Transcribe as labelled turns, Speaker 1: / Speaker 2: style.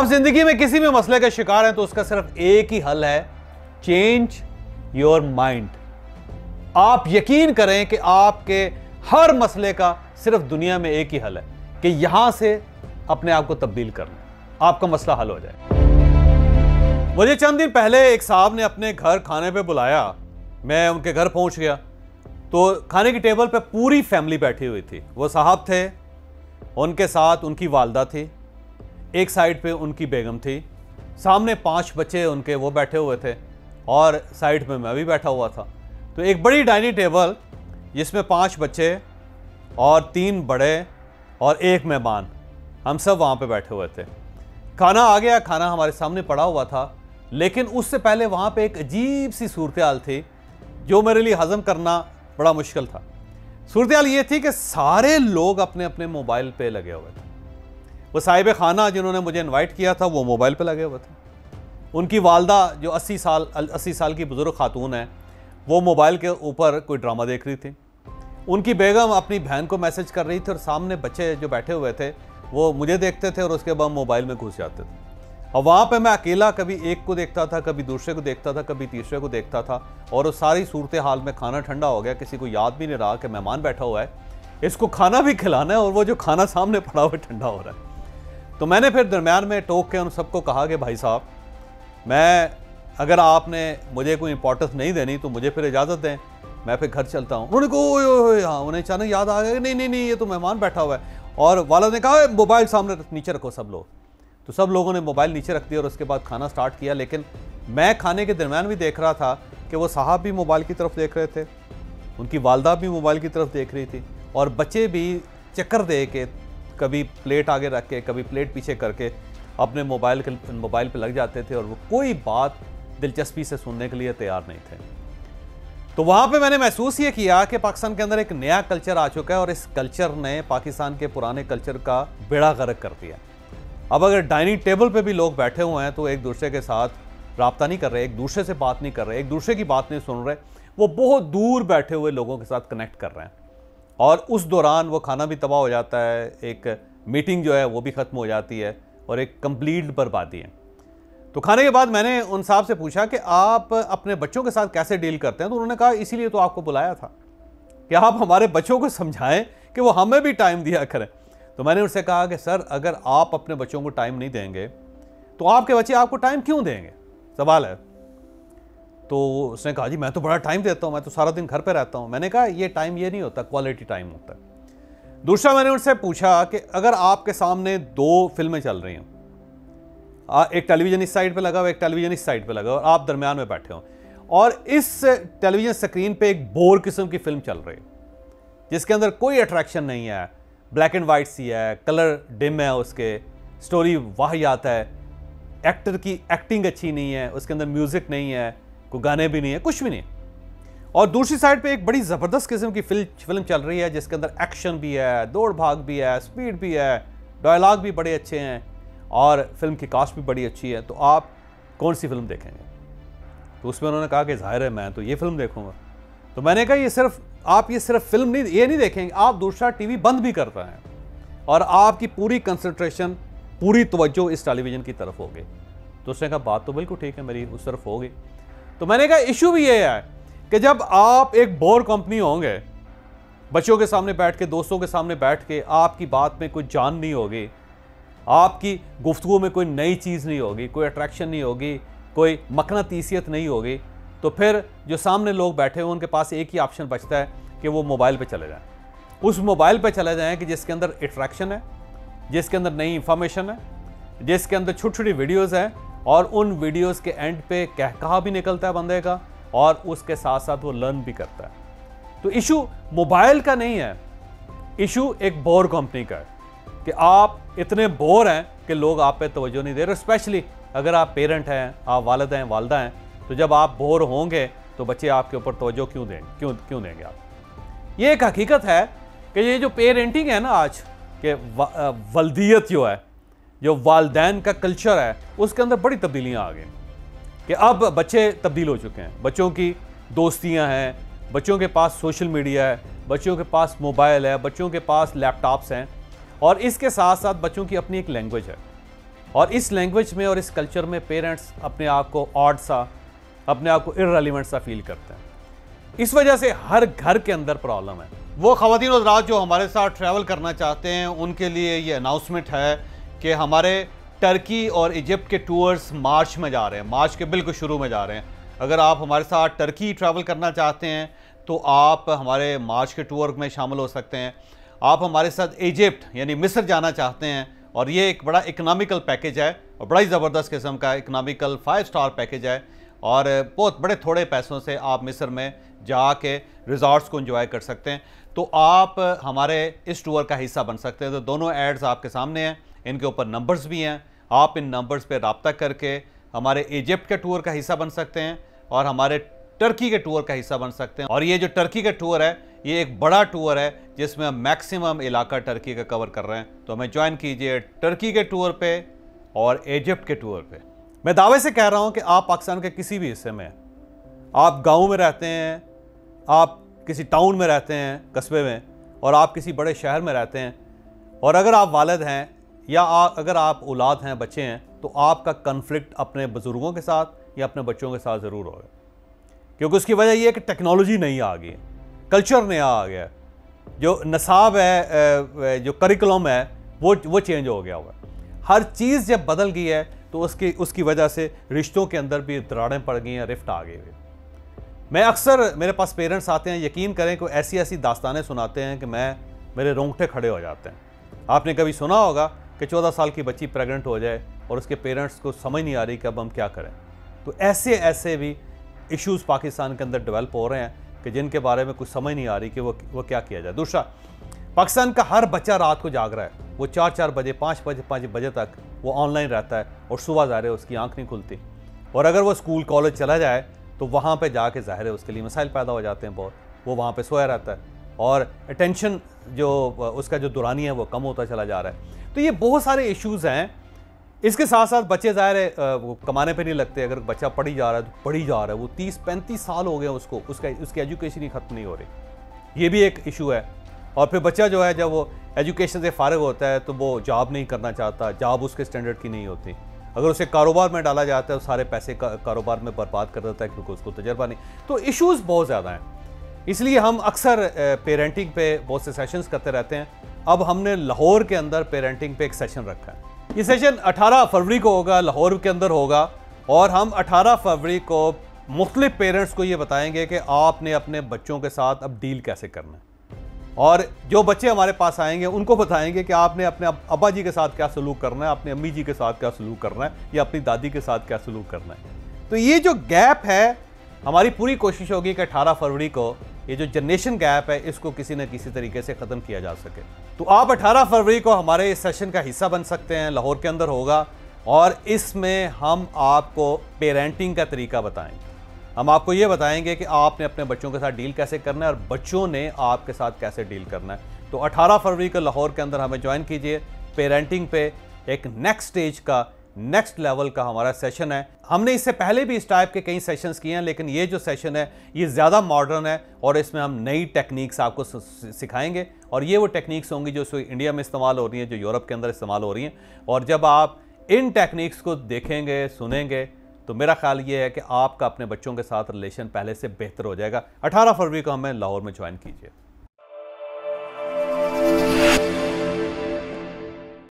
Speaker 1: आप जिंदगी में किसी भी मसले का शिकार हैं तो उसका सिर्फ एक ही हल है, चेंज योर माइंड। आप यकीन करें कि आपके हर मसले का सिर्फ दुनिया में एक ही हल है कि यहां से अपने आप को तब्दील करना, आपका मसला हल हो जाए। मुझे चंद दिन पहले एक साहब ने अपने घर खाने पे बुलाया। मैं उनके घर पहुंच गया तो खाने की टेबल पे पूरी फैमिली बैठी हुई थी। वो साहब थे, उनके साथ उनकी वालदा थी, एक साइड पे उनकी बेगम थी, सामने 5 बच्चे उनके वो बैठे हुए थे और साइड में मैं भी बैठा हुआ था। तो एक बड़ी डाइनिंग टेबल जिसमें 5 बच्चे और 3 बड़े और 1 मेहमान, हम सब वहाँ पे बैठे हुए थे। खाना आ गया, खाना हमारे सामने पड़ा हुआ था, लेकिन उससे पहले वहाँ पे एक अजीब सी सूरत हाल थी जो मेरे लिए हजम करना बड़ा मुश्किल था। सूरत हाल ये थी कि सारे लोग अपने अपने मोबाइल पे लगे हुए थे। वो साहिब खाना जिन्होंने मुझे इनवाइट किया था वो मोबाइल पे लगे हुए थे। उनकी वालदा जो 80 साल की बुजुर्ग खातून है वो मोबाइल के ऊपर कोई ड्रामा देख रही थी। उनकी बेगम अपनी बहन को मैसेज कर रही थी और सामने बच्चे जो बैठे हुए थे वो मुझे देखते थे और उसके बाद मोबाइल में घुस जाते थे। और वहाँ पे मैं अकेला कभी एक को देखता था, कभी दूसरे को देखता था, कभी तीसरे को देखता था। और उस सारी सूरत हाल में खाना ठंडा हो गया, किसी को याद भी नहीं रहा कि मेहमान बैठा हुआ है, इसको खाना भी खिलाना है और वो जो खाना सामने पड़ा हुआ ठंडा हो रहा है। तो मैंने फिर दरमियान में टोक के उन सबको कहा कि भाई साहब, मैं अगर आपने मुझे कोई इंपॉर्टेंस नहीं देनी तो मुझे फिर इजाज़त दें, मैं फिर घर चलता हूँ। उन्होंने कहा हाँ, उन्हें अचानक याद आ गया नहीं नहीं नहीं ये तो मेहमान बैठा हुआ है। और वाला ने कहा मोबाइल सामने नीचे रखो सब लोग। तो सब लोगों ने मोबाइल नीचे रख दिया और उसके बाद खाना स्टार्ट किया। लेकिन मैं खाने के दरमियान भी देख रहा था कि वो साहब भी मोबाइल की तरफ देख रहे थे, उनकी वालदा भी मोबाइल की तरफ देख रही थी और बच्चे भी चक्कर दे के कभी प्लेट आगे रख के कभी प्लेट पीछे करके अपने मोबाइल पे लग जाते थे और वो कोई बात दिलचस्पी से सुनने के लिए तैयार नहीं थे। तो वहाँ पे मैंने महसूस ये किया कि पाकिस्तान के अंदर एक नया कल्चर आ चुका है और इस कल्चर ने पाकिस्तान के पुराने कल्चर का बेड़ा गर्क कर दिया। अब अगर डाइनिंग टेबल पे भी लोग बैठे हुए हैं तो एक दूसरे के साथ रब्ता नहीं कर रहे, एक दूसरे से बात नहीं कर रहे, एक दूसरे की बात नहीं सुन रहे, वो बहुत दूर बैठे हुए लोगों के साथ कनेक्ट कर रहे हैं और उस दौरान वो खाना भी तबाह हो जाता है, एक मीटिंग जो है वो भी ख़त्म हो जाती है और एक कंप्लीट बर्बादी है। तो खाने के बाद मैंने उन साहब से पूछा कि आप अपने बच्चों के साथ कैसे डील करते हैं। तो उन्होंने कहा इसीलिए तो आपको बुलाया था कि आप हमारे बच्चों को समझाएं कि वो हमें भी टाइम दिया करें। तो मैंने उनसे कहा कि सर, अगर आप अपने बच्चों को टाइम नहीं देंगे तो आपके बच्चे आपको टाइम क्यों देंगे, सवाल है। तो उसने कहा जी मैं तो बड़ा टाइम देता हूँ, मैं तो सारा दिन घर पे रहता हूँ। मैंने कहा ये टाइम ये नहीं होता, क्वालिटी टाइम होता है। दूसरा मैंने उनसे पूछा कि अगर आपके सामने 2 फिल्में चल रही हैं, एक टेलीविजन इस साइड पे लगा हुआ, एक टेलीविजन इस साइड पे लगा हुआ और आप दरमियान में बैठे हो और इस टेलीविजन स्क्रीन पे एक बोर किस्म की फिल्म चल रही है जिसके अंदर कोई अट्रैक्शन नहीं है, ब्लैक एंड वाइट सी है, कलर डिम है, उसके स्टोरी वाहियात है, एक्टर की एक्टिंग अच्छी नहीं है, उसके अंदर म्यूजिक नहीं है, कोई गाने भी नहीं है, कुछ भी नहीं। और दूसरी साइड पे एक बड़ी ज़बरदस्त किस्म की फिल्म चल रही है जिसके अंदर एक्शन भी है, दौड़ भाग भी है, स्पीड भी है, डायलॉग भी बड़े अच्छे हैं और फिल्म की कास्ट भी बड़ी अच्छी है। तो आप कौन सी फिल्म देखेंगे? तो उसमें उन्होंने कहा कि जाहिर है मैं तो ये फिल्म देखूंगा। तो मैंने कहा आप ये सिर्फ फिल्म नहीं, ये नहीं देखेंगे, आप दूसरा टीवी बंद भी करता है और आपकी पूरी कंसंट्रेशन, पूरी तवज्जो इस टेलीविजन की तरफ होगी। तो उसने कहा बात तो बिल्कुल ठीक है, मेरी उस तरफ होगी। तो मैंने कहा इशू भी ये है कि जब आप एक बोर कंपनी होंगे, बच्चों के सामने बैठ के, दोस्तों के सामने बैठ के, आपकी बात में कोई जान नहीं होगी, आपकी गुफ्तगू में कोई नई चीज़ नहीं होगी, कोई अट्रैक्शन नहीं होगी, कोई मकनातीसियत नहीं होगी, तो फिर जो सामने लोग बैठे हुए उनके पास एक ही ऑप्शन बचता है कि वो मोबाइल पे चले जाएं। उस मोबाइल पे चले जाएं कि जिसके अंदर अट्रैक्शन है, जिसके अंदर नई इंफॉर्मेशन है, जिसके अंदर छोटी छोटी वीडियोज़ हैं और उन वीडियोज़ के एंड पे कहकहा भी निकलता है बंदे का और उसके साथ साथ वो लर्न भी करता है। तो इशू मोबाइल का नहीं है, इशू एक बोर कंपनी का है कि आप इतने बोर हैं कि लोग आप पे तवज्जो नहीं दे रहे। स्पेशली अगर आप पेरेंट हैं, आप वालिद हैं, वालदा हैं, तो जब आप बोर होंगे तो बच्चे आपके ऊपर तवज्जो क्यों देंगे आप। ये एक हकीकत है कि ये जो पेरेंटिंग है ना आज के वल्दियत जो है, जो वालदैन का कल्चर है, उसके अंदर बड़ी तब्दीलियाँ आ गई कि अब बच्चे तब्दील हो चुके हैं। बच्चों की दोस्तियाँ हैं, बच्चों के पास सोशल मीडिया है, बच्चों के पास मोबाइल है, बच्चों के पास लैपटॉप्स हैं और इसके साथ साथ बच्चों की अपनी एक लैंग्वेज है। और इस लैंग्वेज में और इस कल्चर में पेरेंट्स अपने आप को ऑड सा, अपने आप को इररिलेवेंट सा फील करते हैं। इस वजह से हर घर के अंदर प्रॉब्लम है। वो ख़वातीन और हज़रात जो हमारे साथ ट्रैवल करना चाहते हैं उनके लिए ये अनाउंसमेंट है कि हमारे टर्की और इजिप्ट के टूर्स मार्च में जा रहे हैं, मार्च के बिल्कुल शुरू में जा रहे हैं। अगर आप हमारे साथ टर्की ट्रैवल करना चाहते हैं तो आप हमारे मार्च के टूर में शामिल हो सकते हैं। आप हमारे साथ इजिप्ट यानी मिस्र जाना चाहते हैं और ये एक बड़ा इकनॉमिकल पैकेज है और बड़ा ही ज़बरदस्त किस्म का इकनॉमिकल 5 स्टार पैकेज है और बहुत बड़े थोड़े पैसों से आप मिस्र में जाके रिजॉर्ट्स को एंजॉय कर सकते हैं। तो आप हमारे इस टूर का हिस्सा बन सकते हैं। तो दोनों एड्स आपके सामने हैं, इनके ऊपर नंबर्स भी हैं। आप इन नंबर्स पे रब्ता करके हमारे इजिप्ट के टूर का हिस्सा बन सकते हैं और हमारे टर्की के टूर का हिस्सा बन सकते हैं। और ये जो टर्की का टूर है ये एक बड़ा टूर है जिसमें हम मैक्सिमम इलाका टर्की का कवर कर रहे हैं। तो हमें ज्वाइन कीजिए टर्की के टूर पे और इजिप्ट के टूर पे। मैं दावे से कह रहा हूँ कि आप पाकिस्तान के किसी भी हिस्से में, आप गाँव में रहते हैं, आप किसी टाउन में रहते हैं, कस्बे में, और आप किसी बड़े शहर में रहते हैं, और अगर आप वालिद हैं या अगर आप औलाद हैं, बच्चे हैं, तो आपका कन्फ्लिक्ट अपने बुज़ुर्गों के साथ या अपने बच्चों के साथ ज़रूर होगा। क्योंकि उसकी वजह यह है कि टेक्नोलॉजी नहीं आ गई है, कल्चर नया आ गया, जो नसाब है, जो करिकुलम है वो चेंज हो गया हुआ। हर चीज़ जब बदल गई है तो उसकी वजह से रिश्तों के अंदर भी दरारें पड़ गई हैं, रिफ्ट आ गई है। मैं अक्सर, मेरे पास पेरेंट्स आते हैं, यकीन करें कि ऐसी ऐसी दास्तानें सुनाते हैं कि मेरे रोंगटे खड़े हो जाते हैं। आपने कभी सुना होगा कि 14 साल की बच्ची प्रेग्नेंट हो जाए और उसके पेरेंट्स को समझ नहीं आ रही कि अब हम क्या करें। तो ऐसे ऐसे भी इश्यूज़ पाकिस्तान के अंदर डेवलप हो रहे हैं कि जिनके बारे में कुछ समझ नहीं आ रही कि वो क्या किया जाए। दूसरा, पाकिस्तान का हर बच्चा रात को जाग रहा है, वो 4 बजे 5 बजे तक वो ऑनलाइन रहता है और सुबह ज़ाहिर है उसकी आंख नहीं खुलती। और अगर वो स्कूल कॉलेज चला जाए तो वहाँ पे जाके ज़ाहिर है उसके लिए मसाइल पैदा हो जाते हैं बहुत। वो वहाँ पे सोया रहता है और अटेंशन जो उसका जो दुरानी है वो कम होता चला जा रहा है। तो ये बहुत सारे इश्यूज़ हैं। इसके साथ साथ बच्चे ज़ाहिर है वो कमाने पे नहीं लगते। अगर बच्चा पढ़ी जा रहा है तो पढ़ी जा रहा है, वो 30-35 साल हो गए उसको, उसकी एजुकेशन ही ख़त्म नहीं हो रही। ये भी एक इशू है। और फिर बच्चा जो है जब वो एजुकेशन से फारिग होता है तो वो जॉब नहीं करना चाहता, जॉब उसके स्टैंडर्ड की नहीं होती। अगर उसे कारोबार में डाला जाता है तो सारे पैसे कारोबार में बर्बाद कर देता है क्योंकि उसको तजर्बा नहीं। तो इश्यूज़ बहुत ज़्यादा हैं। इसलिए हम अक्सर पेरेंटिंग पे बहुत से सेशंस करते रहते हैं। अब हमने लाहौर के अंदर पेरेंटिंग पे एक सेशन रखा है। ये सेशन 18 फरवरी को होगा, लाहौर के अंदर होगा। और हम 18 फरवरी को मुख्तलिफ पेरेंट्स को ये बताएंगे कि आपने अपने बच्चों के साथ अब डील कैसे करना है। और जो बच्चे हमारे पास आएंगे उनको बताएंगे कि आपने अपने अब्बा जी के साथ क्या सलूक करना है, अपने अम्मी जी के साथ क्या सलूक करना है, या अपनी दादी के साथ क्या सलूक करना है। तो ये जो गैप है, हमारी पूरी कोशिश होगी कि 18 फरवरी को ये जो जनरेशन गैप है इसको किसी न किसी तरीके से ख़त्म किया जा सके। तो आप 18 फरवरी को हमारे इस सेशन का हिस्सा बन सकते हैं, लाहौर के अंदर होगा। और इसमें हम आपको पेरेंटिंग का तरीका बताएंगे। हम आपको ये बताएंगे कि आपने अपने बच्चों के साथ डील कैसे करना है और बच्चों ने आपके साथ कैसे डील करना है। तो 18 फरवरी को लाहौर के अंदर हमें ज्वाइन कीजिए। पेरेंटिंग पे एक नेक्स्ट स्टेज का, नेक्स्ट लेवल का हमारा सेशन है। हमने इससे पहले भी इस टाइप के कई सेशंस किए हैं, लेकिन ये जो सेशन है ये ज़्यादा मॉडर्न है और इसमें हम नई टेक्निक्स आपको सिखाएंगे। और ये वो टेक्निक्स होंगी जो इंडिया में इस्तेमाल हो रही हैं, जो यूरोप के अंदर इस्तेमाल हो रही हैं। और जब आप इन टेक्निक्स को देखेंगे, सुनेंगे, तो मेरा ख्याल ये है कि आपका अपने बच्चों के साथ रिलेशन पहले से बेहतर हो जाएगा। 18 फरवरी को हमें लाहौर में ज्वाइन कीजिए।